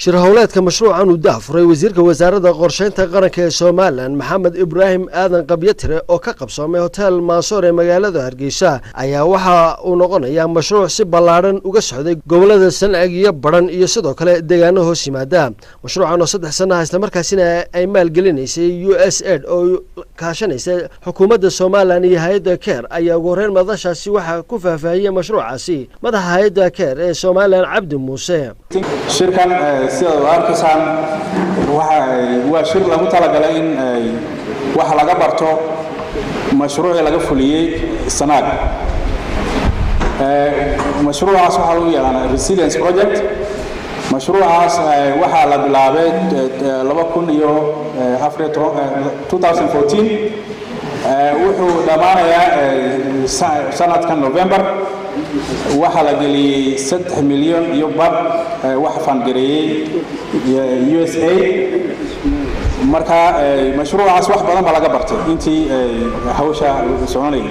shir hawleedka mashruucan uu daafuray wasiirka wasaaradda qorsheynta qaranka ee Soomaaliland Maxamed Ibrahim Aadan Qabyatire oo ka qabsoomay hotel Mansour ee magaalada Hargeysa ayaa waxa uu noqonayaa mashruuc si ballaaran uga socday gobolada Sanaag iyo Badhan iyo sidoo kale deegaano hoos yimaada mashruucan oo 3 sano isla markaasina ay maalgelinaysay USAID oo kaashanaysa xukuumadda Soomaaliland iyo hay'adda CARE ayaa ugu horreyn madashaasi waxa ku faahfaahiyay mashruucaasi madaxa hay'adda CARE ee Soomaaliland Cabdi Muuse shirkan sida arkaysan waa shir lagu talagalay in wax laga barto mashruuc laga fuliyay Sanaag mashruucaas waxa lagu yaqaanaa resilience project mashruucaas waxa la bilaabay 2014 wuxuu dhamaanayaa sanadkan November waxa la geliyay 3 milyan iyo bad wax fangareeyay USAID marka mashruucaas wax badan ba laga bartay intii hawsha soconayay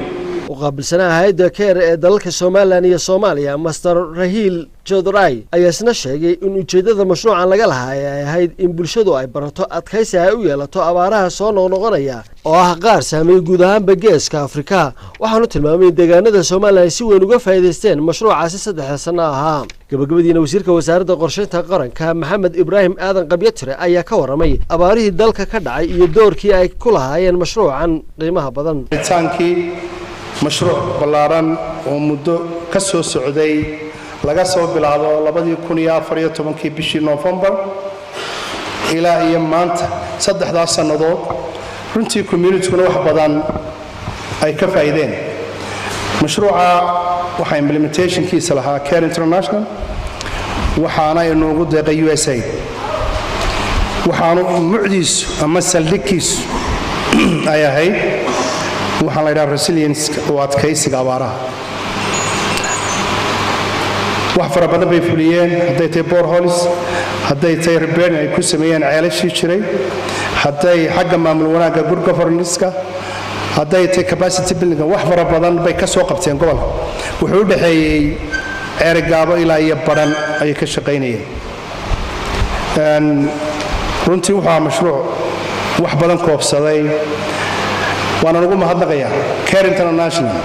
وقابلسنا هيدا كير دلك Soomaaliland iyo Soomaaliya Master Rahil Jodray ayaa isna sheegay in ujeedada mashruucan laga lahaay ay ahayd in bulshadu ay barato adkaysi ay u yeelato abaaraha soo noqnoqonaya oo ah qaar saameeyay guud ahaan Geeska Afrika waxaanu tilmaamay deegaanada Soomaaliland si weyn uga faa'iideysteen mashruucaasi 3 sano ah gabagabadiina wasiirka wasaaradda qorsheynta qaranka Maxamed Ibrahim Aadan Qabyatire ayaa ka waramay abaarihii dalka ka dhacay iyo doorkii ay ku lahaayeen mashruucan qiimaha badan مشروع بلاران ومدة كسو سعودي لقاسو بلادو لبدي كونيا فريتهم كي بشي نوفمبر إلى أيام مانت صدح ذا السنة رنتي كوميونيتي كنا واحد بدن أي كفايدين مشروع وحا implementation كيس لها CARE International وحانا إنه قد يقى USAID وحانا معديس أما سلكيس أيها هاي waxaan la yiraahdaa resilience oo adkaysiga abaaraha wax fara badan bay fuliyeen haday tahay boreholes haday tahay repair ay ku sameeyeen ceelashii jiray haday xagga maamul wanaagga good governance-ka haday tahay capacity building wax fara badan bay ka soo qabteen gobolka wuxuu u dhaxeeyay Ceerigaabo ilaa iyo Badhan ay ka shaqeynayeen runtii waxa mashruuc wax badan koobsaday وانا نقول ما هذا غيا CARE International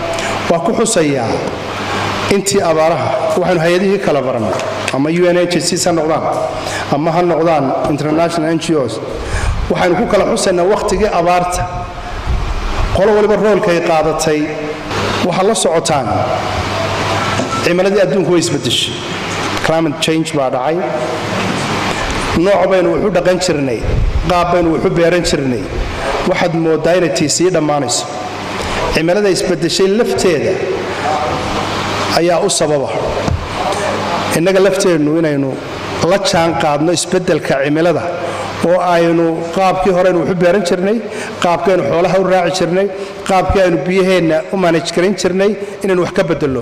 وكحسيا انتي أبارها وحن هيديه كلا برنا أما UNHCR سنقدان أما هالنقدان International NGOs وحن نقول كلا حسنا وقت جاء أبارت قالوا ولي برول كي قادتي وحلا صعوتان عمل دي أدون كويس بدش climate change بعد عاي نوع بين وحود غنشرني قاب بين وحود بيرنشرني واحد مو دايرتي سيدا مانيس عملده isbedeshay lafteeda ayaa u sababa inaga lafteenu inaynu la jaan qaadno isbedelka cimilada oo aynu qaabkii hore u beeran jirnay qaabkeen xoolaha u raaci jirnay qaabkeen biyaheena u manage karin jirnay inaan wax ka bedelo